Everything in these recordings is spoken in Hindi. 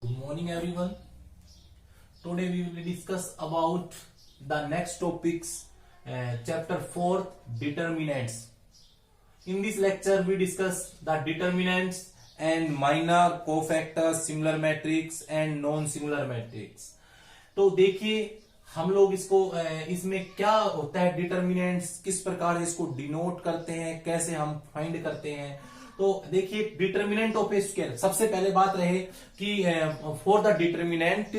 Good morning everyone. Today we will discuss about the next topics, chapter 4, determinants. In this lecture we discuss the determinants and minor cofactors, similar matrix and non similar matrix. तो देखिए हम लोग इसमें क्या होता है, डिटर्मिनेंट्स किस प्रकार इसको डिनोट करते हैं, कैसे हम फाइंड करते हैं। तो देखिए डिटर्मिनेंट ऑफ ए स्क्वायर, सबसे पहले बात रहे कि for the determinant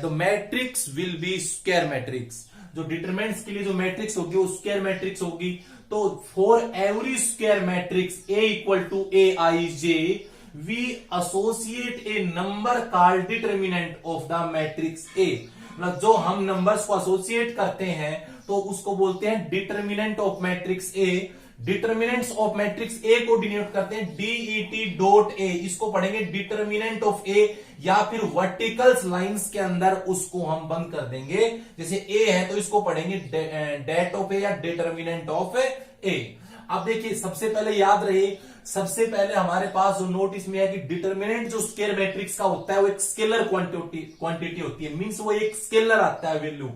the matrix will be square matrix. जो डिटर्मिनेंट्स के लिए जो मैट्रिक्स होगी वो स्क्वायर मैट्रिक्स होगी। तो for every square matrix A equal to A I J we associate a number called determinant of the matrix A. मतलब जो हम नंबर्स को एसोसिएट करते हैं तो उसको बोलते हैं determinant of matrix A. Determinants of matrix A को डिनोट करते हैं डीईटी डॉट ए। इसको पढ़ेंगे डिटर्मिनेंट ऑफ ए, या फिर वर्टिकल्स लाइंस के अंदर उसको हम बंद कर देंगे। जैसे ए है तो इसको पढ़ेंगे डेट ऑफ ए या डिटर्मिनेंट ऑफ ए। अब देखिए सबसे पहले याद रहे, सबसे पहले हमारे पास जो नोट इसमें है कि डिटर्मिनेंट जो स्केलर मैट्रिक्स का होता है वो एक स्केलर क्वांटिटी होती है, मींस वो एक स्केलर आता है वैल्यू।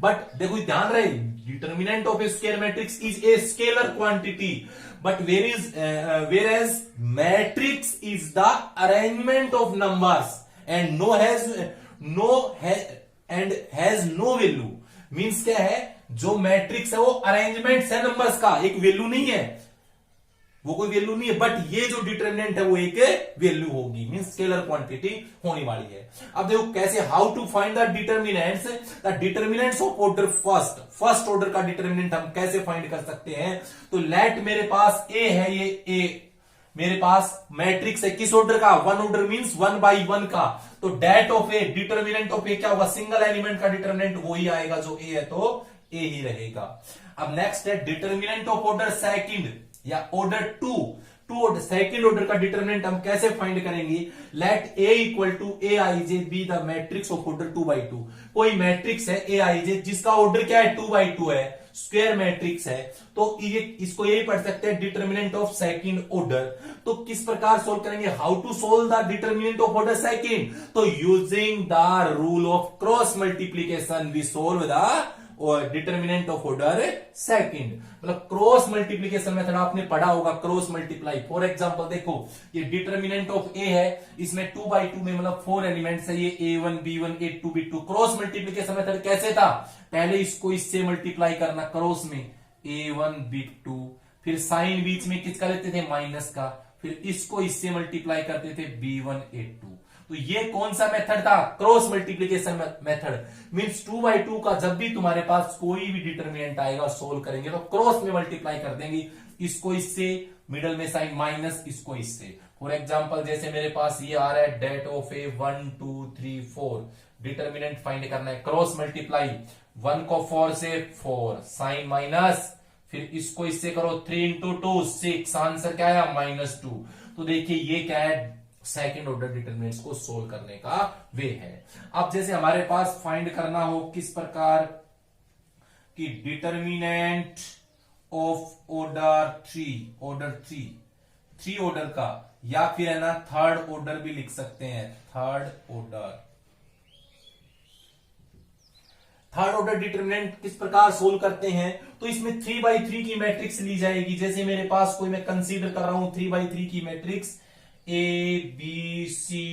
बट देखो ध्यान रहे, determinant of a square matrix is a scalar quantity, but where as matrix is the arrangement of numbers and has no value. Means क्या है, जो मैट्रिक्स है वो अरेंजमेंट है नंबर्स का, एक वैल्यू नहीं है, वो कोई वैल्यू नहीं है। बट ये जो डिटर्मिनेंट है वो एक वैल्यू होगी, मींस स्केलर क्वांटिटी होने वाली है। अब देखो कैसे, how to find the determinants. The determinants of order first order का डिटर्मिनेंट हम कैसे फाइंड कर सकते हैं। तो लेट मेरे पास ए है, ये ए मेरे पास मैट्रिक्स है किस ऑर्डर का, वन ऑर्डर मींस 1 by 1 का। तो det of A, determinant of A क्या होगा, सिंगल एलिमेंट का डिटर्मिनेंट वो ही आएगा, जो ए है तो ए ही रहेगा। अब नेक्स्ट है डिटर्मिनेंट ऑफ ऑर्डर सेकंड या ऑर्डर टू सेकंड ऑर्डर का डिटर्मिनेंट हम कैसे फाइंड करेंगे। Let A equal to A I J be the matrix of order 2 by 2। कोई मैट्रिक्स है ए आई जे जिसका ऑर्डर क्या है 2 by 2 है, स्क्वायर मैट्रिक्स है, तो ये इसको यही पढ़ सकते हैं डिटर्मिनेंट ऑफ सेकंड ऑर्डर। तो किस प्रकार सोल्व करेंगे, how to solve the determinant of order second. तो using the rule of cross multiplication we solve the और डिटर्मिनेंट ऑफ ऑर्डर सेकंड। मतलब क्रॉस मल्टीप्लीकेशन मेथड आपने पढ़ा होगा, क्रॉस मल्टीप्लाई। फॉर एग्जांपल देखो ये डिटर्मिनेंट ऑफ ए है, इसमें 2 by 2 में मतलब 4 एलिमेंट्स है, ये a1 b1 a2 b2। Cross multiplication method कैसे था, पहले इसको इससे मल्टीप्लाई करना क्रॉस में a1 b2, फिर साइन बीच में किसका लेते थे माइनस का, फिर इसको इससे मल्टीप्लाई करते थे b1 a2। तो ये कौन सा मेथड था, cross multiplication method. Means 2 by 2 का जब भी तुम्हारे पास कोई भी डिटर्मिनेंट आएगा सोल्व करेंगे तो क्रॉस में मल्टीप्लाई कर देंगे, इसको इससे, मिडल में साइन माइनस, इसको इससे। फॉर एग्जांपल जैसे मेरे पास ये आ रहा है det of A 1 2 3 4, determinant find करना है, क्रॉस मल्टीप्लाई 1 को 4 से 4 साइन माइनस, फिर इसको इससे करो 3 into 2 6, आंसर क्या आया -2। तो देखिए ये क्या है, सेकंड ऑर्डर डिटर्मिनेंट्स को सोल्व करने का वे है। अब जैसे हमारे पास फाइंड करना हो किस प्रकार की डिटर्मिनेंट ऑफ ऑर्डर 3 ऑर्डर का, या फिर है ना थर्ड ऑर्डर भी लिख सकते हैं, थर्ड ऑर्डर डिटर्मिनेंट किस प्रकार सोल्व करते हैं। तो इसमें 3 by 3 की मैट्रिक्स ली जाएगी। जैसे मेरे पास कोई मैं कंसीडर कर रहा हूं 3 by 3 की matrix, A B C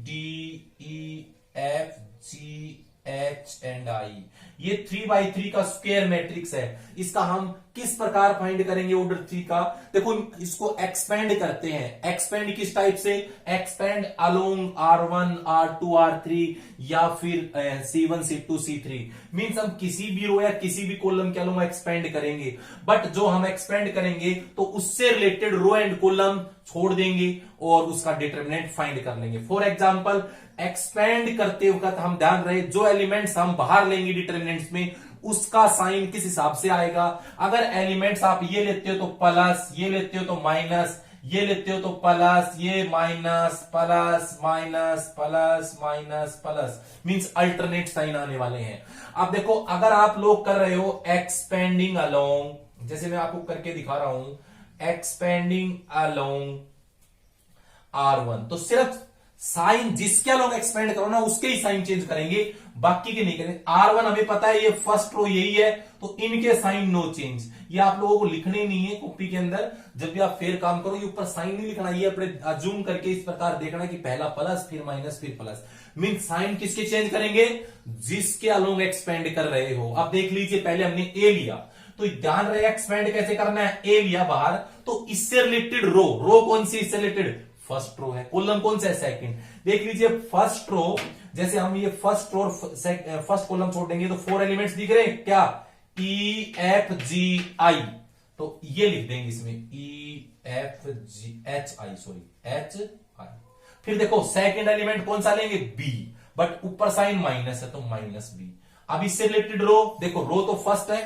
D E F G H and I, ये 3 by 3 का स्क्वायर मैट्रिक्स है। इसका हम किस प्रकार फाइंड करेंगे ऑर्डर 3 का, देखो इसको एक्सपेंड करते हैं। एक्सपेंड किस टाइप से, expand along R1 R2 R3 या फिर C1 C2 C3। मींस हम किसी भी रो या किसी भी कॉलम के अलोंग एक्सपेंड करेंगे, बट जो हम एक्सपेंड करेंगे तो उससे रिलेटेड रो एंड कॉलम छोड़ देंगे और उसका डिटर्मिनेंट फाइंड कर लेंगे। फॉर एग्जांपल एक्सपेंड करते वक्त हम ध्यान रहे, जो एलिमेंट्स हम बाहर लेंगे डिटर्मिनेंट्स में उसका साइन किस हिसाब से आएगा। अगर एलिमेंट्स आप ये लेते हो तो प्लस, ये लेते हो तो माइनस, ये लेते हो तो प्लस, ये minus plus minus plus minus plus, means alternate sign आने वाले हैं। अब देखो अगर आप लोग कर रहे हो एक्सपेंडिंग अलोंग, जैसे मैं आपको करके दिखा रहा हूं, एक्सपेंडिंग अलोंग R1, तो सिर्फ साइन जिसके अलोंग एक्सपेंड करो ना उसके ही साइन चेंज करेंगे, बाकी के नहीं करेंगे। R1 हमें पता है ये फर्स्ट रो यही है, तो इनके साइन नो चेंज। ये आप लोगों को लिखने नहीं है कॉपी के अंदर, जब भी आप फेर काम करो ये ऊपर साइन नहीं लिखना, ये अपने अज्यूम करके इस प्रकार देखना कि पहला प्लस फिर माइनस फिर प्लस। मीन साइन किसके चेंज करेंगे, जिसके अलोंग एक्सपेंड कर रहे हो। अब देख लीजिए पहले हमने ए लिया, तो ध्यान रहे एक्सपेंड कैसे करना है। ए लिया बाहर, तो इससे रिलेटेड रो कौन सी, इससे रिलेटेड फर्स्ट रो है। कॉलम कौन सा है, सेकंड। देख लीजिए फर्स्ट रो, जैसे हम ये फर्स्ट रो और फर्स्ट कॉलम छोड़ देंगे तो 4 एलिमेंट्स दिख रहे हैं क्या, E F G I, तो ये लिख देंगे इसमें E F G H I, sorry H I। फिर देखो सेकंड एलिमेंट कौन सा लेंगे, B, बट ऊपर साइन माइनस है तो माइनस B। अब इससे रिलेटेड रो, देखो रो तो फर्स्ट है,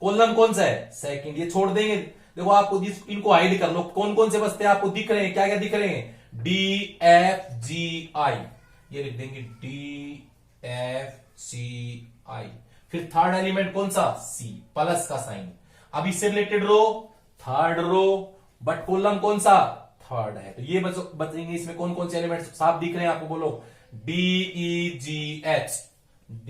कॉलम कौन सा है, सेकंड, ये छोड़ देंगे। देखो आपको इनको हाइड कर लो, कौन कौन से बचते हैं आपको दिख रहे हैं, क्या क्या दिख रहे हैं, D F G I, ये लिख देंगे D F G I। फिर थर्ड एलिमेंट कौन सा, C, प्लस का साइन। अब इससे related row third row, but column कौन सा, थर्ड है, तो ये बचेंगे। इसमें कौन कौन से एलिमेंट साफ दिख रहे हैं आपको, बोलो D E G H, D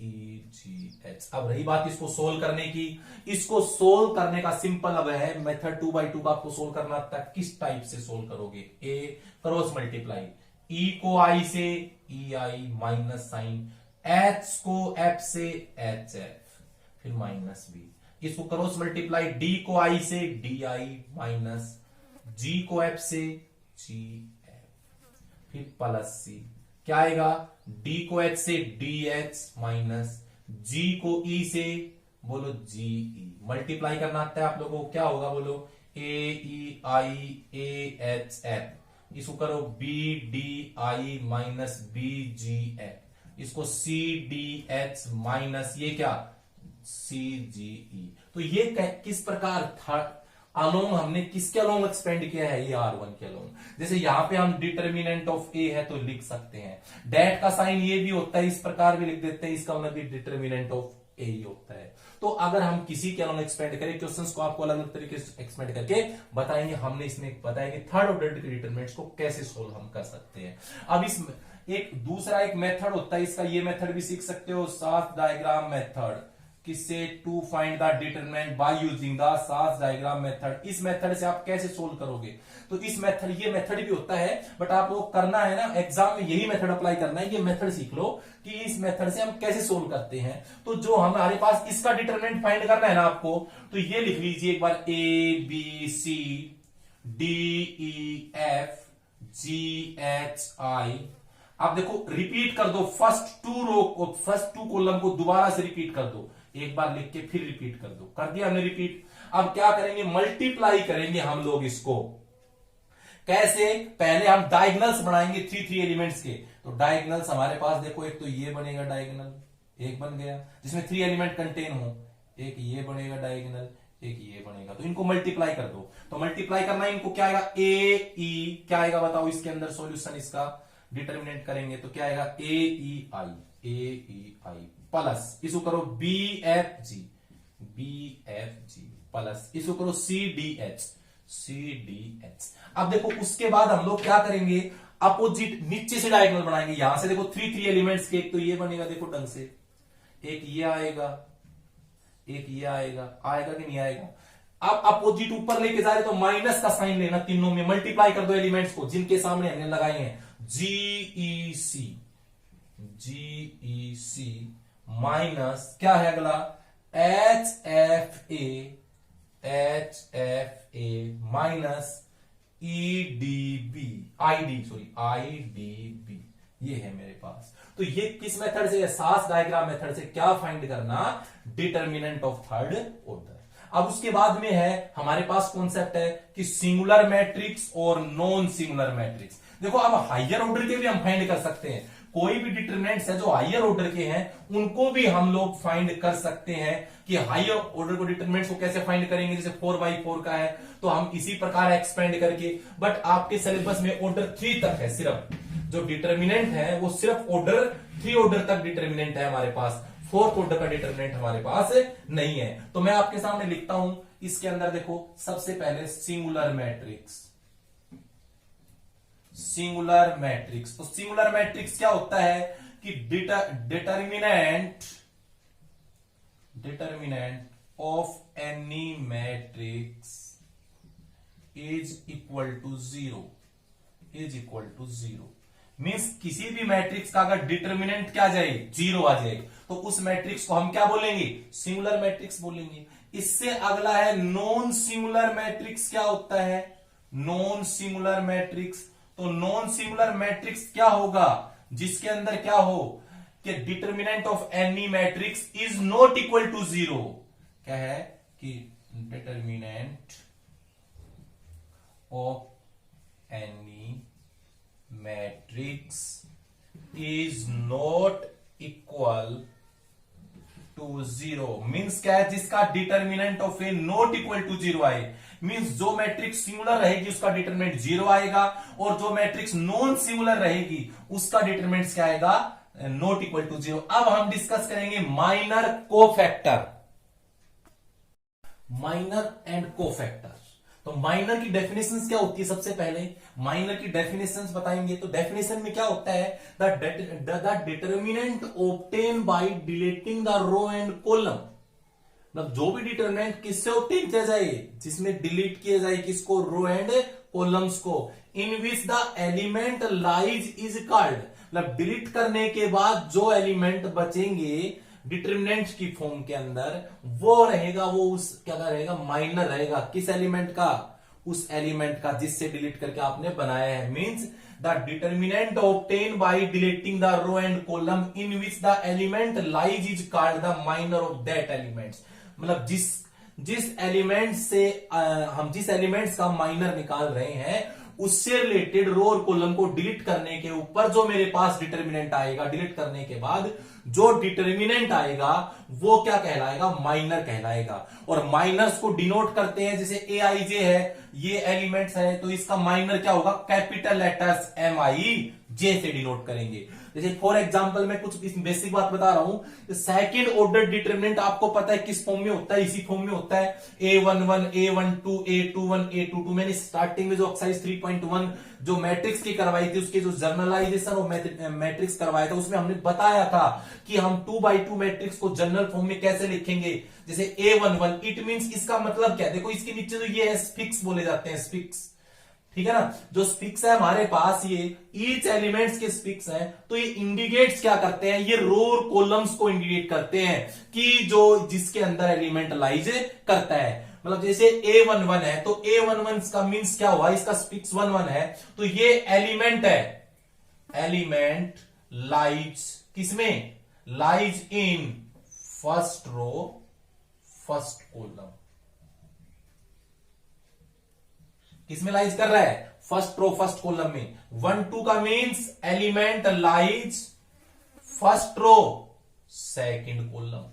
E G H। अब रही बात इसको सोल्व करने की, इसको सोल्व करने का सिंपल अब है मेथड 2x2 का आपको सोल्व करना था। किस टाइप से सोल्व करोगे, ए क्रॉस मल्टीप्लाई, ई को आई से ई आई माइनस साइन, एच को एफ से एच एफ, फिर माइनस बी। इसको क्रॉस मल्टीप्लाई, डी को आई से डी आई माइनस, जी को एफ से जी एफ, फिर प्लस सी। क्या आएगा, डी को एच से डी एच माइनस, जी को ई से बोलो जी ई। मल्टीप्लाई करना आता है आप लोगों को, क्या होगा बोलो, ए ई आई ए एच एफ। इसको करो B D I minus B G F, इसको सी डी एच माइनस ये क्या सी जी ई। तो ये किस प्रकार था, अलोंग हमने किसके अलोंग एक्सपेंड किया है, ये R1 के अलोंग। जैसे यहां पे हम डिटर्मिनेंट ऑफ ए है तो लिख सकते हैं, डैट का साइन ये भी होता है, इस प्रकार भी लिख देते हैं, इसका मतलब भी डिटर्मिनेंट ऑफ ए ही होता है। तो अगर हम किसी के अलोंग एक्सपेंड करें, क्वेश्चंस को आपको अलग अलग तरीके से एक्सपेंड करके बताएंगे। हमने इसमें बताया कि थर्ड ऑर्डर के डिटरमिनेंट्स को कैसे सोल्व हम कर सकते हैं। अब इस एक दूसरा एक मेथड होता है इसका, ये मेथड भी सीख सकते हो, साथ डायग्राम मेथड। किससे, to find the determinant by using the साथ डायग्राम मेथड। इस मेथड से आप कैसे सोल्व करोगे, तो इस मेथड, ये मेथड भी होता है, बट आप लोग करना है ना एग्जाम में यही मेथड अप्लाई करना है। ये मेथड सीख लो कि इस मेथड से हम कैसे सोल्व करते हैं। तो जो हमारे पास इसका डिटरमिनेंट फाइंड करना है ना आपको, तो ये लिख लीजिए एक बार, A B C D E F G H I. आप देखो रिपीट कर दो, फर्स्ट टू रो को, फर्स्ट टू कॉलम को दोबारा से रिपीट कर दो, एक बार लिख के फिर रिपीट कर दो। कर दिया हमने रिपीट। अब क्या करेंगे, मल्टीप्लाई करेंगे हम लोग इसको। कैसे, पहले हम डायगोनल्स बनाएंगे 3 एलिमेंट्स के। तो डायगोनल्स हमारे पास देखो, एक तो ये बनेगा डायगोनल, एक बन गया जिसमें 3 एलिमेंट कंटेन हो, एक ये बनेगा डायगोनल, एक ये बनेगा, तो इनको मल्टीप्लाई कर दो। तो मल्टीप्लाई करना है इनको, क्या आएगा, ए ई, क्या आएगा बताओ इसके अंदर सॉल्यूशन, इसका डिटर्मिनेंट करेंगे तो क्या आएगा, ए ई आई प्लस, इसको करो बी एफ जी प्लस, इसको करो सी डी एच। अब देखो उसके बाद हम लोग क्या करेंगे, अपोजिट नीचे से डायगोनल बनाएंगे। यहां से देखो 3 एलिमेंट्स के, एक तो ये बनेगा देखो ढंग से, एक ये आएगा, एक ये आएगा कि नहीं आएगा। अब अपोजिट ऊपर लेके जा रहे तो माइनस का साइन लेना, तीनों में मल्टीप्लाई कर दो एलिमेंट्स को जिनके सामने हमने लगाए हैं, जी ई सी माइनस क्या है अगला, H F A minus E D B I D B, ये है मेरे पास। तो ये किस मेथड से, सास डायग्राम मेथड से क्या फाइंड करना, डिटर्मिनेंट ऑफ थर्ड ऑर्डर। अब उसके बाद में है हमारे पास कॉन्सेप्ट है कि सिंगुलर मैट्रिक्स और नॉन सिंगुलर मैट्रिक्स। देखो अब हायर ऑर्डर के भी हम फाइंड कर सकते हैं, कोई भी डिटरमिनेंट्स है जो हायर ऑर्डर के हैं उनको भी हम लोग फाइंड कर सकते हैं। कि हायर ऑर्डर को डिटरमिनेंट्स को कैसे फाइंड करेंगे, जैसे 4x4 का है तो हम इसी प्रकार एक्सपेंड करके, बट आपके सिलेबस में ऑर्डर 3 तक है, सिर्फ जो डिटरमिनेंट है वो सिर्फ ऑर्डर 3 ऑर्डर तक डिटरमिनेंट है हमारे पास, 4th ऑर्डर का डिटरमिनेंट हमारे पास नहीं है। तो मैं आपके सामने लिखता हूं, इसके अंदर देखो सबसे पहले सिंगुलर मैट्रिक्स, सिंगुलर मैट्रिक्स। तो सिंगुलर मैट्रिक्स क्या होता है कि determinant of any matrix is equal to zero. Means किसी भी मैट्रिक्स का अगर डिटर्मिनेंट क्या जाए, जीरो आ जाए, तो उस मैट्रिक्स को हम क्या बोलेंगे, सिंगुलर मैट्रिक्स बोलेंगे। इससे अगला है नॉन सिंगुलर मैट्रिक्स। क्या होता है नॉन सिंगुलर मैट्रिक्स? तो नॉन सिंगुलर मैट्रिक्स क्या होगा, जिसके अंदर क्या हो कि determinant of any matrix is not equal to zero. क्या है कि determinant of any matrix is not equal to zero. Means क्या है, जिसका determinant of A not equal to zero आए। मीन्स जो मैट्रिक्स सिंगुलर रहेगी उसका डिटरमिनेंट जीरो आएगा, और जो मैट्रिक्स नॉन सिंगुलर रहेगी उसका डिटरमिनेंट क्या आएगा, नॉट इक्वल टू जीरो। अब हम डिस्कस करेंगे minor cofactor, minor and cofactor. तो माइनर की डेफिनेशंस क्या होती है, सबसे पहले माइनर की डेफिनेशंस बताएंगे। तो डेफिनेशन में क्या होता है, the determinant obtain by deleting the row and column. मतलब जो भी डिटर्मिनेंट किससे ऑब्टेन किया जाए, जिसमें डिलीट किया जाए किसको, रो एंड कॉलम्स को, in which the element lies is called. मतलब डिलीट करने के बाद जो एलिमेंट बचेंगे डिटर्मिनेंट की फॉर्म के अंदर, वो रहेगा, वो उस क्या रहेगा, माइनर रहेगा। किस एलिमेंट का, उस एलिमेंट का जिससे डिलीट करके आपने बनाया है। Means the determinant obtain by deleting the row and column in which the element lies is called the minor of that elements. मतलब जिस एलिमेंट से हम जिस एलिमेंट्स का माइनर निकाल रहे हैं, उससे रिलेटेड रो और कॉलम को डिलीट करने के ऊपर जो मेरे पास डिटर्मिनेंट आएगा, डिलीट करने के बाद जो डिटर्मिनेंट आएगा वो क्या कहलाएगा, माइनर कहलाएगा। और माइनर्स को डिनोट करते हैं, जैसे ए आई जे है, ये एलिमेंट्स है, तो इसका माइनर क्या होगा, कैपिटल लेटर्स एम आई जे से डिनोट करेंगे। जैसे फॉर एग्जांपल मैं कुछ बेसिक बात बता रहा हूं, सेकंड ऑर्डर डिटरमिनेंट आपको पता है किस फॉर्म में होता है, इसी फॉर्म में होता है, A11, A12, A21, A22। मैंने स्टार्टिंग में जो एक्सरसाइज 3.1 जो मैट्रिक्स की करवाई थी, उसके जो जर्नलाइजेशन और मैट्रिक्स करवाया था, उसमें हमने बताया था कि हम 2x2 मैट्रिक्स को जनरल फॉर्म में कैसे लिखेंगे। जैसे A11, इट मींस, इसका मतलब क्या है, देखो इसके नीचे जो ये है स्फिक्स बोले जाते हैं, स्फिक्स, ठीक है ना। जो स्फिक्स है हमारे पास, ये ईच एलिमेंट्स के स्फिक्स हैं, तो ये इंडिकेट्स क्या करते हैं, ये रो और कॉलम्स को इंडिकेट करते हैं कि जो जिसके अंदर एलिमेंट लाइज करता है। मतलब जैसे A11 है, तो A11 का मीन्स क्या हुआ, इसका स्फिक्स 11 है, तो ये एलिमेंट है, एलिमेंट लाइज किसमें, lies in first row first column. किसमें लाइज कर रहा है, फर्स्ट रो फर्स्ट कॉलम में। 1-2 का means element lies first row second column.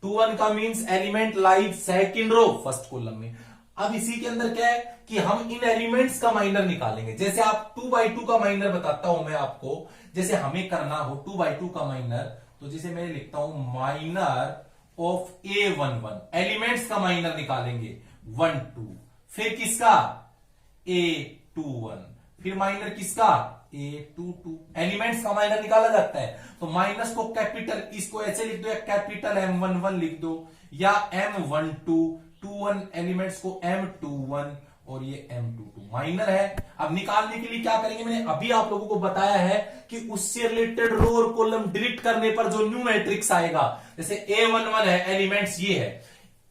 2-1 का means element lies second row first column में। अब इसी के अंदर क्या है कि हम इन एलिमेंट्स का माइनर निकालेंगे। जैसे आप 2x2 का माइनर बताता हूं मैं आपको, जैसे हमें करना हो 2x2 का माइनर, तो जैसे मैं लिखता हूं माइनर ऑफ A11, एलिमेंट्स का माइनर निकालेंगे 1-2, फिर किसका A21, फिर माइनर किसका A22। एलिमेंट्स का माइनर निकाला जाता है, तो माइनस को कैपिटल, इसको ऐसे लिख दो, या कैपिटल M11 लिख दो, या M12, 21 एलिमेंट्स को M21 और ये M22 माइनर है। अब निकालने के लिए क्या करेंगे, मैंने अभी आप लोगों को बताया है कि उससे रिलेटेड रो और कॉलम डिलीट करने पर जो न्यू मैट्रिक्स आएगा, जैसे A11 है, एलिमेंट्स ये है,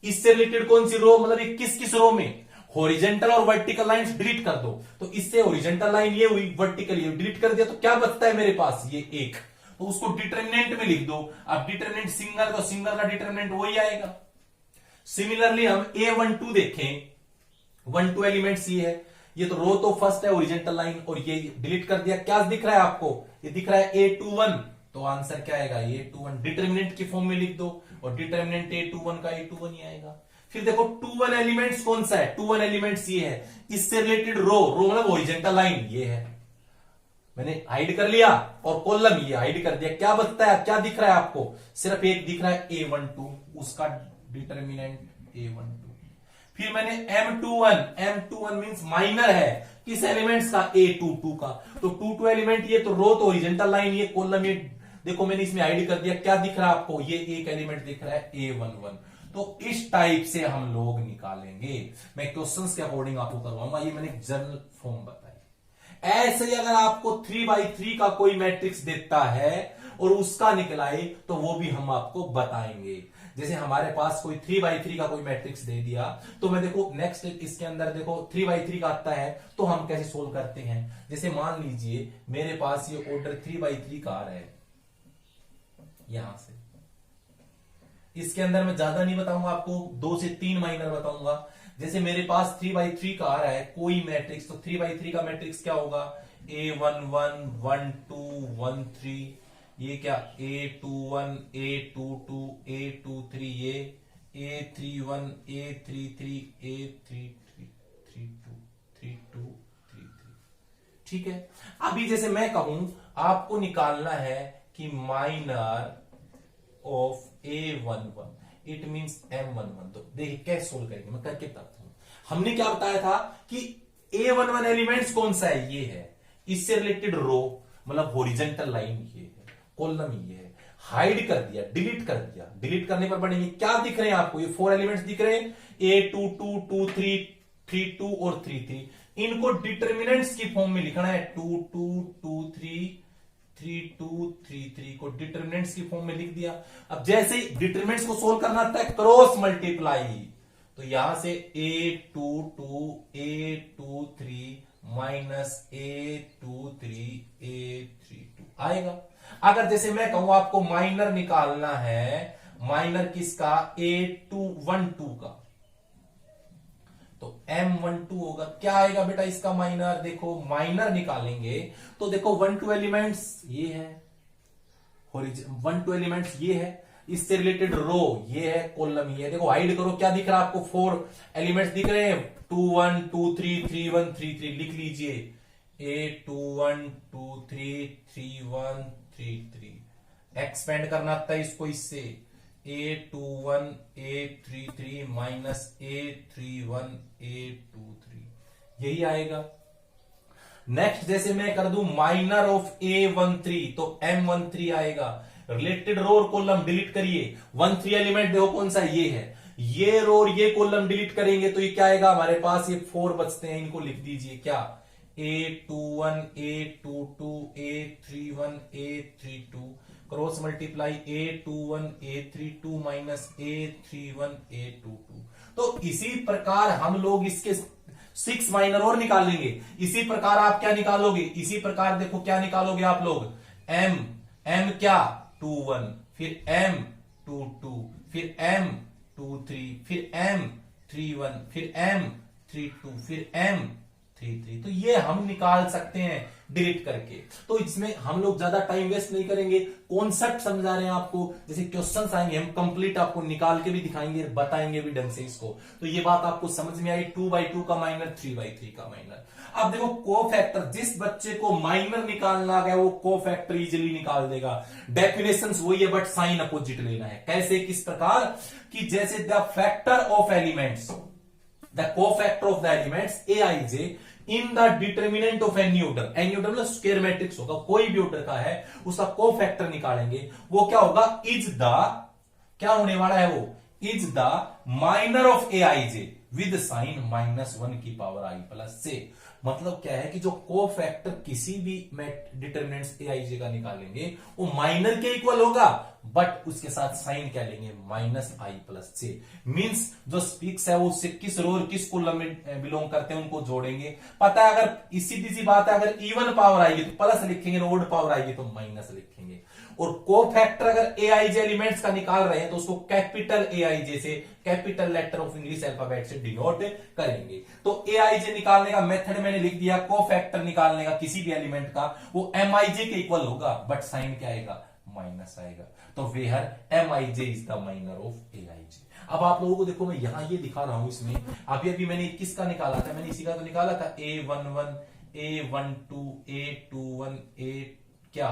इससे रिलेटेड कौन सी रो, मतलब ये किस किस रो में, हॉरिजेंटल और वर्टिकल लाइंस डिलीट कर दो, तो इससे हॉरिजेंटल लाइन ये हुई, वर्टिकल ये डिलीट कर दिया, तो क्या बचता है मेरे पास, ये एक, तो उसको डिटरमिनेंट में लिख दो। अब डिटरमिनेंट सिंगल, तो सिंगल का डिटरमिनेंट वही आएगा। सिमिलरली हम A12 देखें, 1-2 एलिमेंट्स ये है, ये तो रो तो फर्स्ट है, हॉरिजेंटल लाइन, और ये डिलीट कर दिया, क्या दिख रहा है आपको, ये दिख रहा है A21, तो आंसर क्या आएगा, A21 डिटरमिनेंट की फॉर्म में लिख दो, और डिटरमिनेंट A21 का A21 ही आएगा। फिर देखो 2-1 एलिमेंट्स कौन सा है, 2-1 एलिमेंट्स ये है, इससे रिलेटेड रो मतलब हॉरिजेंटल लाइन ये है, मैंने हाइड कर लिया, और कॉलम ये हाइड कर दिया, क्या बचता है, क्या दिख रहा है आपको, सिर्फ एक दिख रहा है A12, उसका डिटरमिनेंट A12। फिर मैंने M21 मींस माइनर है किस एलिमेंट्स का, A22 का। तो 22 एलिमेंट ये तो रो तो ओरिजेंटल लाइन, ये कॉलम, ये देखो मैंने इसमें आईडी कर दिया, क्या दिख रहा है आपको, ये एक एलिमेंट दिख रहा है A11। तो इस टाइप से हम लोग निकालेंगे। मैं क्वेश्चंस के अकॉर्डिंग आपको करवाऊंगा, ये मैंने जनरल फॉर्म बताई। ऐसे ही अगर आपको 3x3 का कोई मैट्रिक्स देता है और उसका निकलाए तो वो भी हम आपको बताएंगे। जैसे हमारे पास कोई 3x3 का कोई मैट्रिक्स दे दिया तो मैं देखो नेक्स्ट इसके अंदर देखो 3x3 का आता है तो हम कैसे सोल्व करते हैं। जैसे मान लीजिए मेरे पास ये ऑर्डर 3x3 का आ रहा है, यहां से इसके अंदर मैं ज्यादा नहीं बताऊंगा आपको, 2 से 3 माइनर बताऊंगा। जैसे मेरे पास 3x3 का आ रहा है कोई मैट्रिक्स, तो 3x3 का मैट्रिक्स क्या होगा, A11 1 2 1 3, ये क्या A21 A22 A23, ये A31 A33 A33 32 32 33। ठीक है, अभी जैसे मैं कहूं आपको निकालना है कि minor of A11, it means M11। तो देखिए कैसे सोल्व करेंगे, मैं करके बताता हूं। हमने क्या बताया था कि A11 एलिमेंट्स कौन सा है, ये है, इससे रिलेटेड रो मतलब हॉरिजॉन्टल लाइन ये है, कॉलम ये है। हाइड कर दिया, डिलीट कर दिया, डिलीट करने पर बनेंगे क्या दिख रहे हैं आपको, ये 4 एलिमेंट्स दिख रहे हैं, A22 23 32 और 33। इनको डिटर्मिनेंट्स की फॉर्म में लिखना है, 22 23 32 33 को डिटर्मिनेंट्स की फॉर्म में लिख दिया। अब जैसे ही डिटर्मिनेंट्स को सोल्व करना था क्रॉस मल्टीप्लाई, तो यहां से A22 A23 minus A23 A32 आएगा। अगर जैसे मैं कहूं आपको माइनर निकालना है, माइनर किसका, A212 का, तो M12 होगा। क्या आएगा बेटा इसका माइनर, देखो माइनर निकालेंगे तो देखो 1 2 एलिमेंट्स ये है, 1 2 एलिमेंट्स ये है, इससे रिलेटेड रो ये है, कॉलम ये है। देखो हाइड करो, क्या दिख रहा है आपको, 4 एलिमेंट्स दिख रहे हैं, 2 1 2 3 3 1 3 3, लिख लीजिए A21 2 3 3 1 3 3। एक्सपेंड करना था इसको इससे, A21 A33 minus A31 A23, यही आएगा। नेक्स्ट जैसे मैं कर दूं माइनर ऑफ A13, तो M13 आएगा। रिलेटेड रो और कॉलम डिलीट करिए, 1 3 एलिमेंट देखो कौन सा, ये है, ये रो और ये कॉलम डिलीट करेंगे तो ये क्या आएगा हमारे पास, ये 4 बचते हैं, इनको लिख दीजिए क्या, A21 A22 A31 A32, cross multiply A21 A32 minus A31 A22। तो इसी प्रकार हम लोग इसके 6 माइनर और निकालेंगे। इसी प्रकार आप क्या निकालोगे, इसी प्रकार देखो क्या निकालोगे आप लोग, M क्या 21, फिर M22, फिर M23, फिर M31, फिर M32, फिर M33। तो ये हम निकाल सकते हैं डिलीट करके। तो इसमें हम लोग ज्यादा टाइम वेस्ट नहीं करेंगे, कॉन्सेप्ट समझा रहे हैं आपको। जैसे क्वेश्चंस आएंगे हम कंप्लीट आपको निकाल के भी दिखाएंगे, बताएंगे भी ढंग से इसको। तो ये बात आपको समझ में आई, 2/2 का माइनर, 3/3 का माइनर। अब देखो कोफैक्टर, जिस बच्चे को माइनर निकालना आ गया वो कोफैक्टर इजीली निकाल देगा। डेफिनेशंस वही है बट साइन अपोजिट लेना है। कैसे, किस प्रकार कि जैसे the factor of elements, the cofactor of the elements Aij in the determinant of any order, any order मतलब स्क्वायर मैट्रिक्स होगा, कोई भी ऑर्डर का है, उसका कोफैक्टर निकालेंगे, वो क्या होगा, इज द, क्या होने वाला है वो, is the minor of Aij with sign -1 की पावर i प्लस से। मतलब क्या है कि जो कोफैक्टर किसी भी डिटर्मिनेंट्स Aij का निकालेंगे वो माइनर के इक्वल होगा, बट उसके साथ साइन क्या लेंगे, -i प्लस से। मींस जो स्पीक्स है वो उससे किस रो और किस कॉलम में बिलोंग करते हैं उनको जोड़ेंगे। पता है, अगर इसी सी बात है, अगर इवन पावर आएगी तो प्लस लिखेंगे, ओड पावर आएगी तो माइनस लिखेंगे। और कोफैक्टर अगर Aij एलिमेंट्स का निकाल रहे हैं तो उसको कैपिटल Aij से, capital letter of English alphabet से डिनोट करेंगे। तो Aij निकालने का मेथड मैंने लिख दिया, कोफैक्टर निकालने का किसी भी एलिमेंट का वो Mij के इक्वल होगा, बट साइन क्या आएगा, माइनस आएगा। तो where Mij is the minor of Aij। अब आप लोगों को देखो मैं यहां ये दिखा रहा हूं, इसमें अभी मैंने किसका निकाला था, मैंने इसी का तो निकाला था, A11 A12 A21 A क्या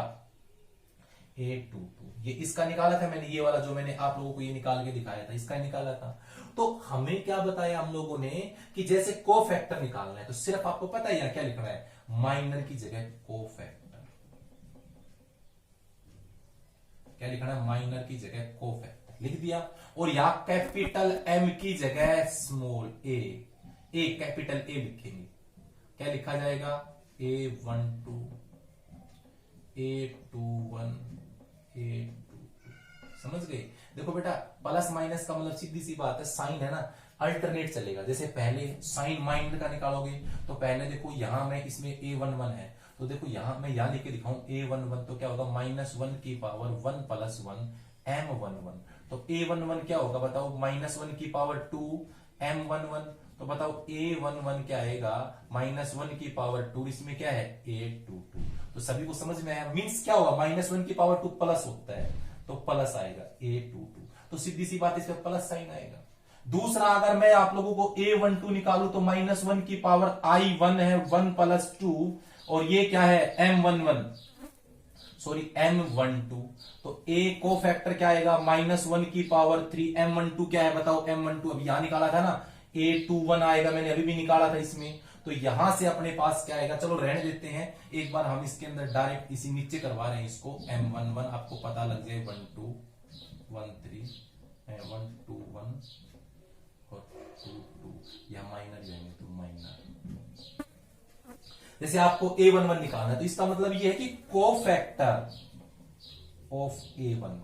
A22 ये इसका निकाला था मैंने, ये वाला जो मैंने आप लोगों को ये निकाल के दिखाया था इसका निकाला था। तो हमें क्या बताया हम लोगों ने कि जैसे कोफैक्टर निकालना है तो सिर्फ आपको पता है यार क्या लिखना है, माइनर की जगह कोफैक्टर। क्या लिखना है, माइनर की जगह कोफैक्टर लिख दिया। और यहां कैपिटल एम की जगह स्मॉल ए कैपिटल ए लिखेंगे। क्या लिखा जाएगा, A12 A21 A22। समझ गए। देखो बेटा प्लस माइनस का मतलब सीधी सी बात है, साइन है ना, अल्टरनेट चलेगा। जैसे पहले साइन माइनर का निकालोगे तो पहले देखो यहां मैं इसमें A11 है तो देखो यहां मैं यहां लिख के दिखाऊं A11 तो क्या होगा, -1 की पावर 1 + 1 M11। तो A11 क्या होगा बताओ, -1 की पावर 2 M11। तो बताओ A11 क्या आएगा, -1 की पावर 2, इसमें क्या है A22। तो सभी को समझ में आया, मींस क्या होगा, -1 की पावर 2 प्लस होता है तो प्लस आएगा A22। तो सीधी सी बात इसमें प्लस साइन आएगा। दूसरा अगर मैं आप लोगों को A12 निकालू तो -1 की पावर I1 है 1 + 2 और ये क्या है M11 सॉरी M12। तो A को फैक्टर क्या आएगा, -1 की पावर 3 M12 क्या है बताओ, M12 अभी यहां निकाला था ना, A21 आएगा, मैंने अभी भी निकाला था इसमें। तो यहां से अपने पास क्या आएगा, चलो रहने देते हैं, एक बार हम इसके अंदर डायरेक्ट इसी नीचे करवा रहे हैं इसको, M11 आपको पता लग जाए 1 2 1 3 1 2 1 और 2 2 या माइनर जाएंगे तो माइनर। जैसे आपको A11 निकालना है तो इसका मतलब ये है कि cofactor of A11,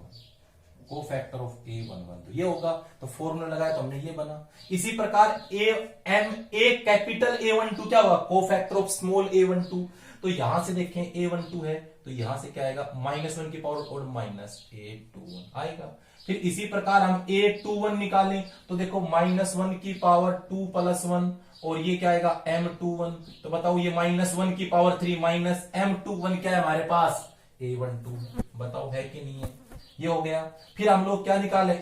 cofactor of A11 तो ये होगा। तो फॉर्मूला लगाया तो हमने ये बना। इसी प्रकार A कैपिटल A12 क्या होगा, कोफैक्टर ऑफ स्मॉल A12। तो यहां से देखें A12 है तो यहां से क्या आएगा, -1 की पावर और -A21 आएगा। फिर इसी प्रकार हम A21 निकालें तो देखो -1 की पावर 2 + 1 और ये क्या आएगा M21। तो बताओ ये -1 की पावर 3 -M21 क्या है हमारे पास, A12। बताओ है कि नहीं है, ये हो गया। फिर हम लोग क्या निकाले,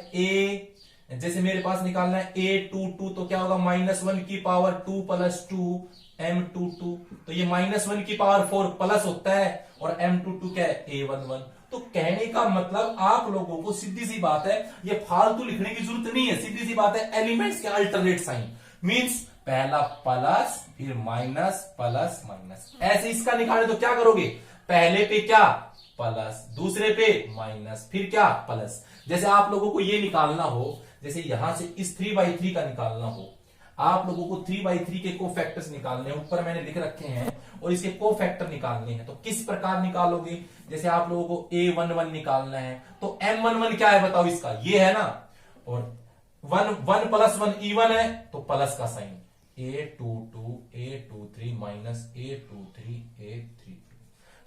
जैसे मेरे पास निकालना है A22 तो क्या होगा, -1 की पावर 2 + 2 M22। तो ये -1 की पावर 4 प्लस होता है और M22 क्या है A11। तो कहने का मतलब आप लोगों को सीधी सी बात है, ये फालतू लिखने की जरूरत नहीं है, सीधी सी बात है, एलिमेंट्स के अल्टरनेट साइन मींस पहला प्लस फिर माइनस प्लस माइनस। ऐसे इसका निकाले तो क्या करोगे, पहले पे क्या प्लस, दूसरे पे माइनस, फिर क्या प्लस। जैसे आप लोगों को ये निकालना हो, जैसे यहां से इस 3/3 का निकालना हो, आप लोगों को 3/3 के कोफैक्टर्स निकालने हैं, ऊपर मैंने लिख रखे हैं, और इसके कोफैक्टर निकालने हैं। तो किस प्रकार निकालोगे, जैसे आप लोगों को A11 निकालना है तो M11 क्या है बताओ इसका, ये है ना, और 1 + 1 E1 है तो प्लस का sign, A22 A23 -A23 A32।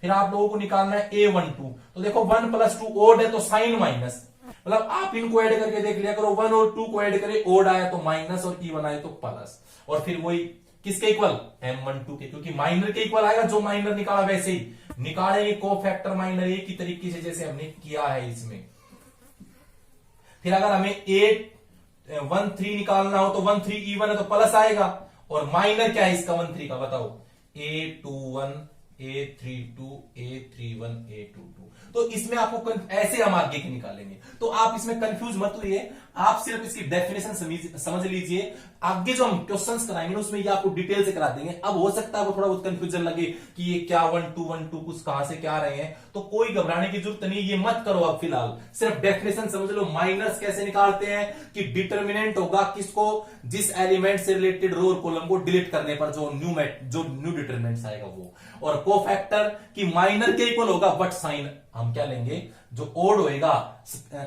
फिर आप लोगों को निकालना है A12 तो देखो 1 + 2 ओड है तो साइन माइनस, मतलब आप इनको ऐड करके देख लिया करो, 1 और 2 को ऐड करें, ओड आया तो माइनस और E1 आया तो प्लस। और फिर वही किसके इक्वल, M12 के, क्योंकि माइनर के इक्वल आएगा, जो माइनर निकाला वैसे ही निकालेंगे कोफैक्टर माइनर एक ही तरीके से जैसे हमने किया है इसमें। फिर अगर हमें A13 निकालना हो तो 13 E1 है तो प्लस आएगा, और माइनर क्या है इसका 13 का बताओ, A21 A32 A31 A22। तो इसमें आपको ऐसे हम आगे के निकालेंगे, तो आप इसमें कंफ्यूज मत होइए, आप सिर्फ इसकी डेफिनेशन समझ लीजिए। आगे जो हम क्वेश्चंस कराएंगे ना उसमें ये आपको डिटेल से करा देंगे। अब हो सकता है आपको थोड़ा बहुत कंफ्यूजन लगे कि ये क्या 1 2 1 2 कुछ कहां से क्या आ रहे हैं, तो कोई घबराने की जरूरत नहीं, ये मत करो अब फिलहाल, सिर्फ डेफिनेशन समझ लो। माइनस कैसे निकालते हैं कि डिटर्मिनेंट होगा किसको, जिस एलिमेंट से रिलेटेड रो और कॉलम को डिलीट करने पर जो न्यू डिटर्मिनेंट आएगा वो, और कोफैक्टर की माइनर के इक्वल होगा, बट साइन हम क्या लेंगे, जो ओड होएगा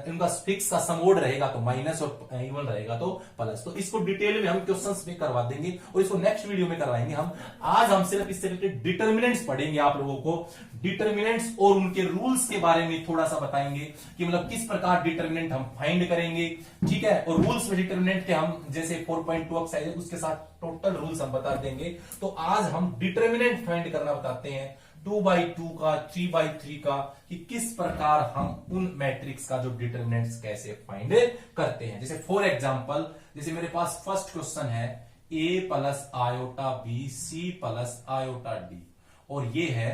इनका फिक्स का सम ओड रहेगा तो माइनस और इवन रहेगा तो प्लस। तो इसको डिटेल में हम क्वेश्चंस में करवा देंगे और इसको नेक्स्ट वीडियो में करवाएंगे हम। आज हम सिर्फ इससे रिलेटेड डिटर्मिनेंट्स पढ़ेंगे, आप लोगों को डिटर्मिनेंट्स और उनके रूल्स के बारे में थोड़ा सा बताएंगे कि मतलब किस प्रकार डिटर्मिनेंट हम फाइंड करेंगे, ठीक है। और रूल्स में डिटर्मिनेंट के हम जैसे 4.2 एक्सरसाइज उसके साथ टोटल रूल्स हम बता देंगे। तो आज हम डिटर्मिनेंट फाइंड करना बताते हैं 2/2 का, 3/3 का, कि किस प्रकार हम उन मैट्रिक्स का जो डिटर्मिनेंट्स कैसे फाइंड करते हैं। जैसे फॉर एग्जांपल, जैसे मेरे पास फर्स्ट क्वेश्चन है A + iota B C + iota D, और ये है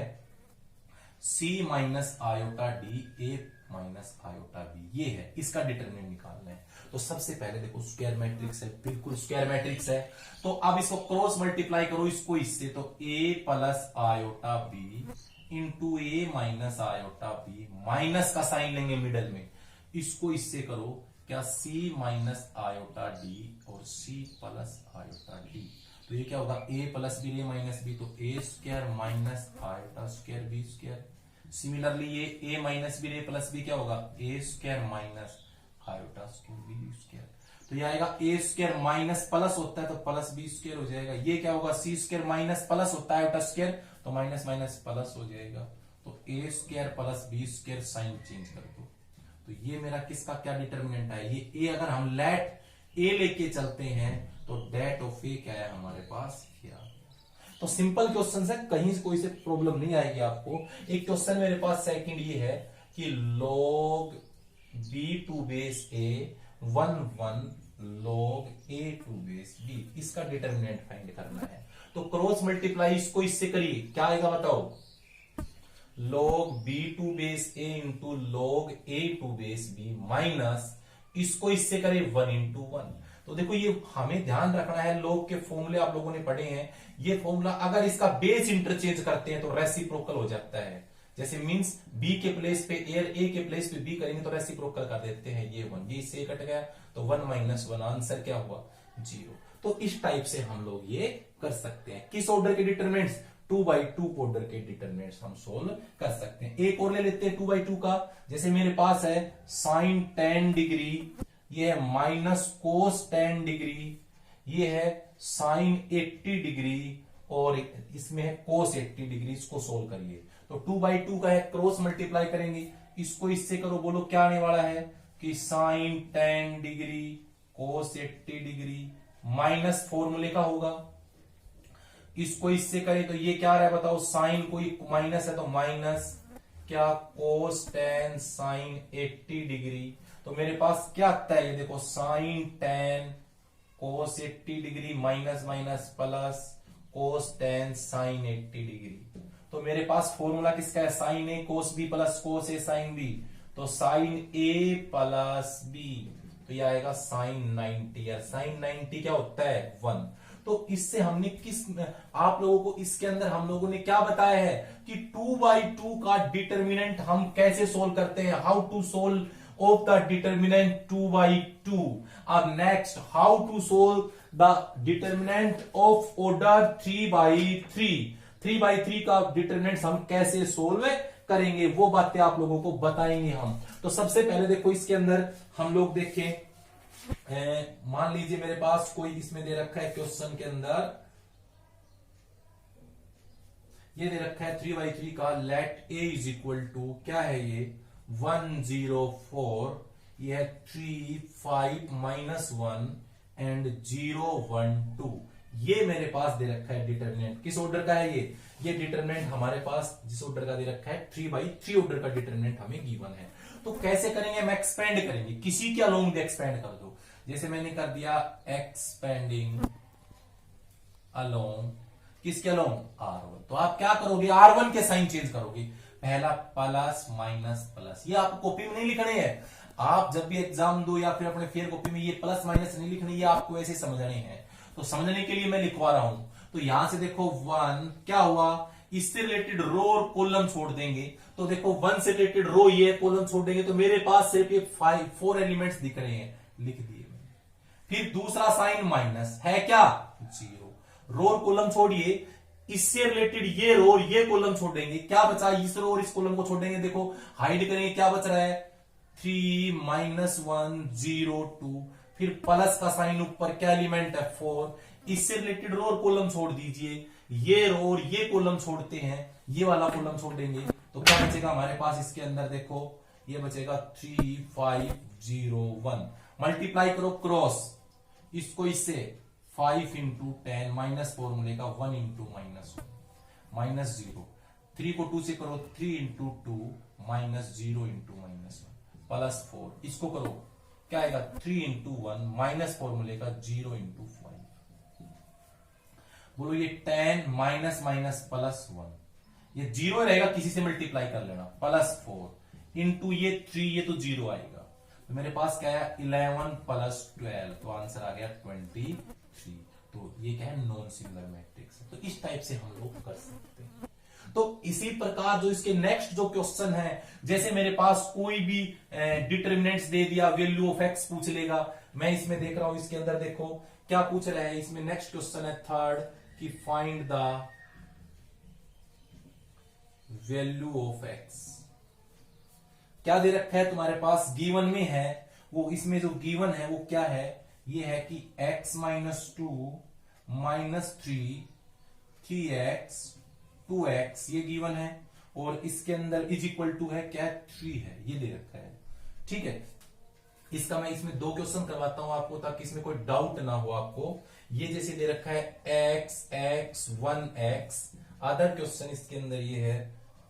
C minus iota D A minus iota B, ये है इसका डिटरमिनेंट निकालना है। तो सबसे पहले देखो स्क्वायर मैट्रिक्स है, बिल्कुल स्क्वायर मैट्रिक्स है, तो अब इसको क्रॉस मल्टीप्लाई करो इसको इससे, तो ए प्लस आयोटा बी इंटू ए माइनस आयोटा बी, माइनस का साइन लेंगे मिडल में, इसको इससे करो क्या सी माइनस आयोटा डी और सी प्लस आयोटा डी, तो ये क्या होगा a plus B A minus B, तो A square minus iota square B square. Similarly ये a minus B A plus B क्या होगा A square minus iota square B square, तो ये आएगा ए स्क्वायर माइनस प्लस होता है तो प्लस बी स्क्वायर हो जाएगा। ये क्या होगा सी स्क्वायर माइनस प्लस होता है आयोटा स्क्वायर तो माइनस माइनस प्लस हो जाएगा, तो A square plus B square sign change कर दो, तो ये मेरा किसका क्या डिटर्मिनेंट है, ये ए अगर हम लेट ए लेके चलते हैं तो डेट ऑफ ए क्या है हमारे पास क्या। तो सिंपल क्वेश्चन है, कहीं से कोई से प्रॉब्लम नहीं आएगी आपको। एक क्वेश्चन मेरे पास सेकंड ये है कि log b to base a 1 log a to base b, इसका डिटर्मिनेंट फाइंड करना है। तो क्रॉस मल्टीप्लाई इसको इससे करिए, क्या आएगा बताओ, log b to base a into log a to base b minus इसको इससे करें 1 इंटू 1। तो देखो ये हमें ध्यान रखना है, लोग के फॉर्मूले आप लोगों ने पढ़े हैं, ये फॉर्मूला अगर इसका बेस इंटरचेंज करते हैं तो रेसिप्रोकल हो जाता है। जैसे मींस b के प्लेस पे a के प्लेस पे b करेंगे तो रेसिप्रोकल कर देते हैं, ये 1 ये इससे कट गया तो 1 माइनस 1, आंसर क्या हुआ 0। तो इस टाइप से हम लोग ये कर सकते हैं। किस ऑर्डर के डिटरमिनेंट्स, 2/2 ऑर्डर के डिटरमिनेंट्स हम सोल्व कर सकते हैं। एक और ले लेते हैं 2/2 का, जैसे मेरे पास है साइन 10 डिग्री, ये है माइनस कोस 10 डिग्री, ये है साइन 80 डिग्री और इसमें है कोस 80 डिग्री, इसको सोल्व करिए। तो 2/2 का है, क्रॉस मल्टीप्लाई करेंगे, इसको इससे करो, बोलो क्या आने वाला है कि sine 10 degree cos 80 degree minus फॉर्मूले का होगा, इसको इससे करें तो ये क्या आ रहा है बताओ, साइन कोई माइनस है तो माइनस क्या कोस 10 साइन 80 डिग्री, तो मेरे पास क्या आता है ये देखो sine 10 cos 80 degree minus minus plus cos 10 sine 80 degree. तो मेरे पास फॉर्मूला किसका है, sine A cos B plus cos A sine B, तो साइन ए प्लस बी, तो ये आएगा साइन 90, या साइन 90 क्या होता है 1। तो इससे हमने आप लोगों को इसके अंदर हम लोगों ने क्या बताया है कि 2/2 का डिटरमिनेंट हम कैसे सोल्व करते हैं, how to solve of the determinant 2/2. Next, how to solve the determinant of order 3/3. 3/3 का डिटरमिनेंट हम कैसे सोल्व करेंगे वो बातें आप लोगों को बताएंगे हम। तो सबसे पहले देखो इसके अंदर हम लोग देखें, मान लीजिए मेरे पास कोई इसमें दे रखा है क्वेश्चन के अंदर, ये दे रखा है 3/3 का, let a is equal to क्या है ये 104, ये है 3 5 माइनस 1 एंड 0 1 2, ये मेरे पास दे रखा है डिटरमिनेंट। किस ऑर्डर का है ये डिटरमिनेंट हमारे पास जिस ऑर्डर का दे रखा है 3/3 ऑर्डर का डिटरमिनेंट हमें गिवन है। तो कैसे करेंगे, हम एक्सपेंड करेंगे, किसी के अलोंग भी एक्सपेंड कर दो, जैसे मैंने कर दिया एक्सपेंडिंग अलोंग, किसके अलोंग R1, तो आप क्या करोगे R1 के साइन चेंज करोगे, पहला प्लस माइनस प्लस, ये आपको कॉपी में नहीं लिखने हैं, आप जब भी एग्जाम दो या फिर अपने फेयर कॉपी में ये प्लस माइनस नहीं लिखने, ये आपको ऐसे समझने हैं। तो समझने के लिए मैं लिखवा रहा हूं, तो यहां से देखो 1 क्या हुआ, इससे रिलेटेड रो और कॉलम छोड़ देंगे, तो देखो 1 से रिलेटेड रो ये कॉलम छोड़ देंगे, तो मेरे पास सिर्फ ये 4 एलिमेंट्स दिख रहे हैं, लिख दिए मैंने। फिर दूसरा साइन माइनस है क्या 0, रो और कॉलम छोड़िए, इससे रिलेटेड ये रो और ये कॉलम छोड़ेंगे, क्या बचा, इस रो और इस कॉलम को छोड़ेंगे, देखो हाइड करेंगे, क्या बच रहा है 3 माइनस 1 0 2, फिर प्लस का साइन ऊपर, क्या एलिमेंट है 4, इससे रिलेटेड रो और कॉलम छोड़ दीजिए, ये रो और ये कॉलम छोड़ते हैं, ये वाला कॉलम छोड़ देंगे, तो क्या बचेगा हमारे पास इसके अंदर, देखो ये बचेगा 3 5 0 1, मल्टीप्लाई करो क्रॉस, इसको इससे 5 इंटू 10 माइनस फॉर्मूले का 1 इंटू माइनस 1 माइनस 0, 3 को 2 से करो 3 into 2 minus 0 into minus 1 plus 4, इसको करो क्या आएगा 3 इंटू 1 माइनस फॉर्मूले का 0 इंटू 5, बोलो ये 10 माइनस माइनस प्लस 1, ये 0 रहेगा, किसी से मल्टीप्लाई कर लेना, +4 इंटू ये 3, ये तो 0 आएगा, तो मेरे पास क्या है 11 + 12, तो आंसर आ गया 23। तो ये क्या है नॉन सिंगुलर मैट्रिक्स। तो इस टाइप से हम लोग कर सकते हैं। तो इसी प्रकार जो इसके नेक्स्ट जो क्वेश्चन है, जैसे मेरे पास कोई भी डिटर्मिनेंट्स दे दिया, वैल्यू ऑफ एक्स पूछ लेगा। मैं इसमें देख रहा हूं, इसके अंदर देखो क्या पूछ रहा है, इसमें नेक्स्ट क्वेश्चन है थर्ड कि find the value of X. क्या दे रखा है तुम्हारे पास, गिवन में है वो, इसमें जो गिवन है वो क्या है, ये है कि x - 2 - 3 3x 2x ये गिवन है, और इसके अंदर इज इक्वल टू है क्या है 3 है, ये दे रखा है। ठीक है, इसका मैं इसमें 2 क्वेश्चन करवाता हूं आपको, ताकि इसमें कोई डाउट ना हो आपको। ये जैसे दे रखा है x x 1x, other question इसके अंदर ये है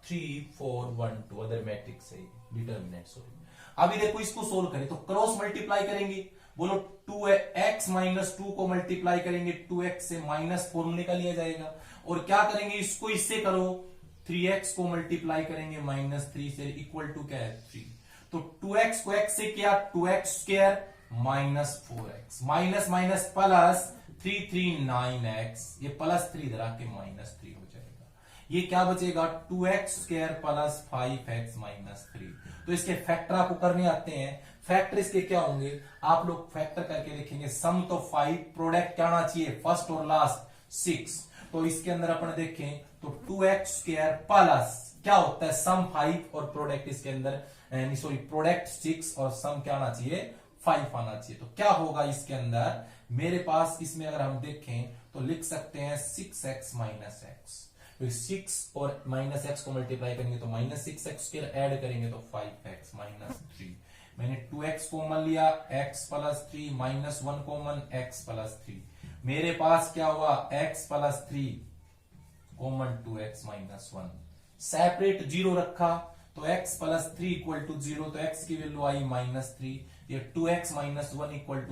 3 4 1 2, अदर मैट्रिक्स है डिटर्मिनेंट। सॉरी, अभी देखो इसको सोल्व करें तो क्रॉस मल्टीप्लाई करेंगे, बोलो 2x - 2 को मल्टीप्लाई करेंगे 2x से -4 निकल लिया जाएगा, और क्या करेंगे इसको इससे करो, 3x को मल्टीप्लाई करेंगे -3 से, इक्वल टू क्या है 3। तो 2x को x से किया 2x² -4x, minus minus plus 3 3 9x, ये +3 इधर आके -3 हो जाएगा। ये क्या बचेगा 2x² + 5x - 3। तो इसके फैक्टर आपको करने आते हैं, फैक्टर इसके क्या होंगे आप लोग फैक्टर करके देखेंगे। सम तो 5, प्रोडक्ट क्या आना चाहिए फर्स्ट और लास्ट 6। तो इसके अंदर अपन देखें तो 2x² प्लस क्या होता है सम 5 और प्रोडक्ट इसके अंदर सॉरी प्रोडक्ट 6 और सम क्या आना चाहिए 5 आना चाहिए। तो क्या होगा इसके अंदर मेरे पास, इसमें अगर हम देखें तो लिख सकते हैं 6x - x। तो 6 और -x को मल्टीप्लाई करेंगे तो -6x के ऐड करेंगे तो 5x - 3। मैंने 2x कॉमन लिया, x + 3 -1 कॉमन, x + 3। मेरे पास क्या हुआ x + 3 कॉमन 2x - 1, सेपरेट 0 रखा तो x + 3 = 0, तो x की वैल्यू आई -3। ये 2x - 1 =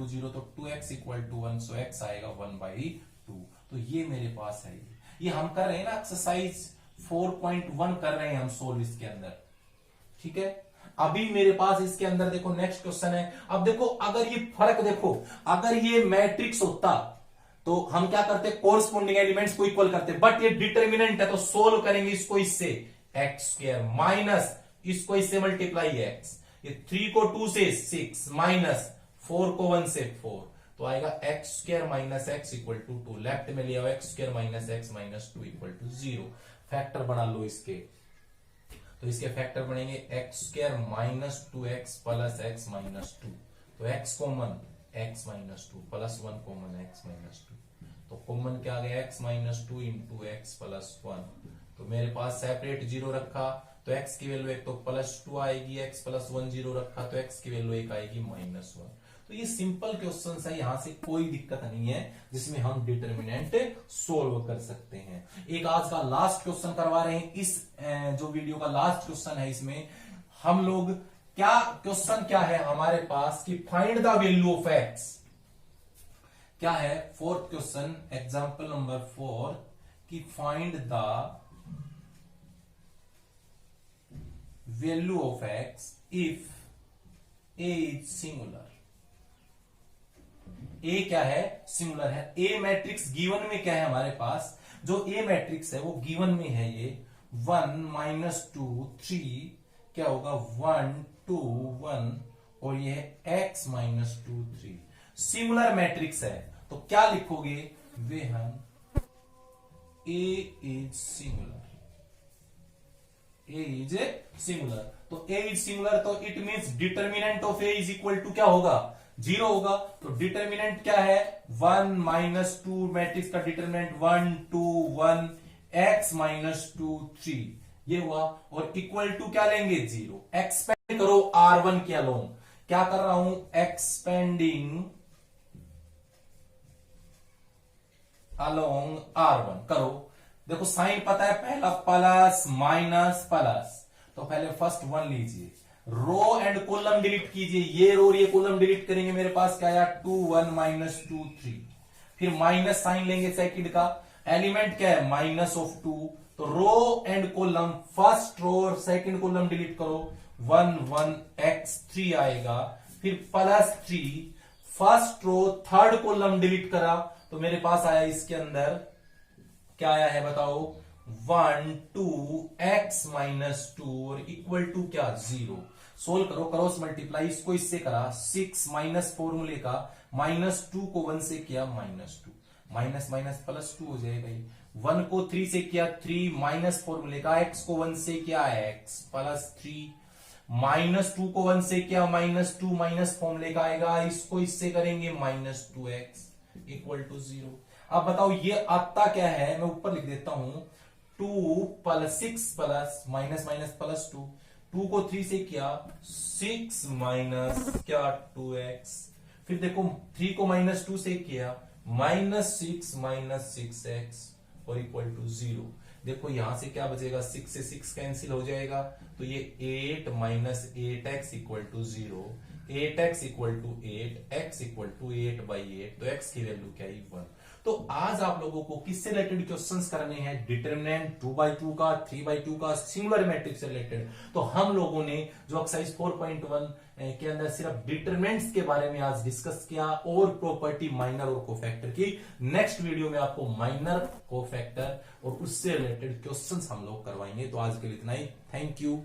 0, तो 2x = 1, सो x आएगा 1/2। तो ये मेरे पास है, ये हम कर रहे हैं ना एक्सरसाइज 4.1 कर रहे हैं हम सोल्व इसके अंदर। ठीक है, अभी मेरे पास इसके अंदर देखो नेक्स्ट क्वेश्चन है। अब देखो अगर ये फर्क देखो, अगर ये मैट्रिक्स होता तो हम क्या करते, कोरस्पोंडिंग एलिमेंट्स को इक्वल करते, बट ये डिटर्मिनेंट है तो सोल्व करेंगे इसको इससे, x² माइनस इसको इससे मल्टीप्लाई x, ये 3 को 2 से 6 माइनस 4 को 1 से 4, तो आएगा x² - x = 2। लेफ्ट में लिया x² - x -2 = 0। फैक्टर बना लो इसके, तो इसके फैक्टर बनेंगे x² - 2x + x - 2, तो x common x - 2 + 1 common x - 2, तो कॉमन क्या आ गया x - 2 × x + 1। तो मेरे पास सेपरेट 0 रखा तो x की वैल्यू एक तो +2 आएगी, x + 1 0 रखा तो x की वैल्यू एक आएगी -1। तो ये सिंपल क्वेश्चन है, यहां से कोई दिक्कत नहीं है जिसमें हम डिटर्मिनेंट सोल्व कर सकते हैं। एक आज का लास्ट क्वेश्चन करवा रहे हैं, इस जो वीडियो का लास्ट क्वेश्चन है इसमें हम लोग क्या क्वेश्चन क्या है हमारे पास कि find the value of X. क्या है फोर्थ क्वेश्चन, एग्जांपल नंबर 4 कि find the value of X if A is singular. A क्या है सिंगुलर है। ए मैट्रिक्स गिवन में क्या है हमारे पास, जो ए मैट्रिक्स है वो गिवन में है ये 1 - 2 3 क्या होगा 1 2 1 और ये है x - 2 3 सिंगुलर मैट्रिक्स है। तो क्या लिखोगे वे हम A is singular, A is singular. तो ए इज सिंगुलर तो it means determinant of A is equal to क्या होगा 0 होगा। तो डिटर्मिनेंट क्या है 1 - 2 मैट्रिक्स का डिटर्मिनेंट 1 2 1 x - 2 3 ये हुआ, और इक्वल टू क्या लेंगे 0। एक्सपेंड करो R1 के अलोंग, क्या कर रहा हूं एक्सपेंडिंग अलोंग R1 करो। देखो साइन पता है पहला प्लस माइनस प्लस, तो पहले फर्स्ट 1 लीजिए, रो एंड कॉलम डिलीट कीजिए, ये रो और ये कॉलम डिलीट करेंगे, मेरे पास क्या आया 2 1 - 2 3, फिर माइनस साइन लेंगे सेकंड का, एलिमेंट क्या है -2 तो row and column, first row और सेकंड कॉलम डिलीट करो, 1 1 x3 आएगा, फिर +3, first row third column delete करा तो मेरे पास आया इसके अंदर क्या आया है बताओ, 1 2 x -2 और इक्वल टू क्या 0। सोल्व करो, क्रॉस मल्टीप्लाई, इसको इससे करा 6 माइनस फॉर्मूले का -2 को 1 से किया -2, माइनस माइनस +2 हो जाएगा, 1 को 3 से किया 3, माइनस फॉर्मूले का x को 1 से किया x +3, -2 को 1 से किया -2, माइनस फॉर्मूले का आएगा, इसको इससे करेंगे -2x इक्वल टू 0। अब बताओ ये आता क्या है, मैं ऊपर लिख देता हूं, 2 + 6 प्लस माइनस माइनस +2, 2 को 3 से किया 6 माइनस क्या 2x, फिर देखो 3 को -2 से किया -6 माइनस 6x और इक्वल टू 0। देखो यहां से क्या बचेगा, 6 से 6 कैंसिल हो जाएगा, तो ये 8 minus 8x equal to 0, 8x equal to 8, x equal to 8/8, तो x की वैल्यू क्या है 1। तो आज आप लोगों को किससे रिलेटेड क्वेश्चंस करने हैं, डिटरमिनेंट 2/2 का, 3/2 का, सिंगुलर मैट्रिक्स से रिलेटेड। तो हम लोगों ने जो एक्सरसाइज 4.1 के अंदर सिर्फ डिटरमिनेंट्स के बारे में आज डिस्कस किया और प्रॉपर्टी माइनर और कोफैक्टर की। नेक्स्ट वीडियो में आपको माइनर, कोफैक्टर और उससे रिलेटेड क्वेश्चंस हम लोग करवाएंगे। तो आज के लिए इतना ही, थैंक यू।